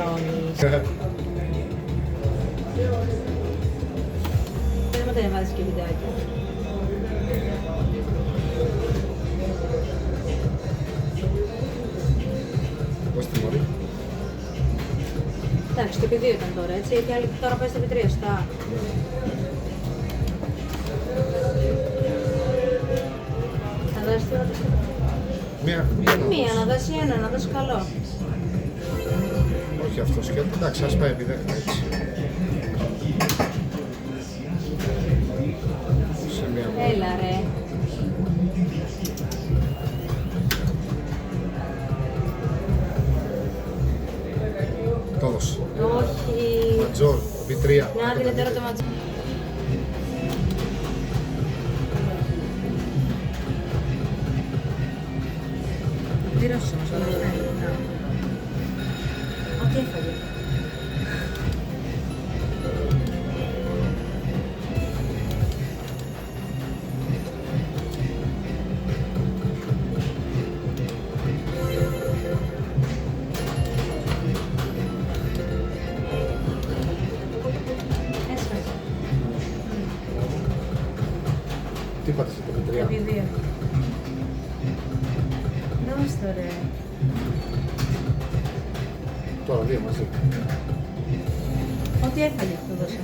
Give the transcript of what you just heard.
πληρώνεις. Δεν μου βάζεις και βιντεάκι. Πώς τη μωρή. Εντάξει, το επί 2 ήταν τώρα, έτσι, γιατί άλλη τώρα πάει στο επί 3, σωστά. Θα δώσει τι ώρα. Μία, να δώσει ένα, να δώσει καλό. Όχι αυτό σκέτο. Εντάξει, ας πάει επί 10 έτσι. Σε μία μορφή. Έλα ρε. Το έδωσε. Όχι. Ματζόρ, επί 3. Να δίνε τώρα το ματζό. Πληρώσεις όμως όλα αυτά. Ό,τι έφαγε. Έσφαγε. Τι είπατε σε επί 3. Επί 2. Δώσ' το ρε. Τώρα 2 μαζί. Ό,τι έφαγε αυτό δώσε.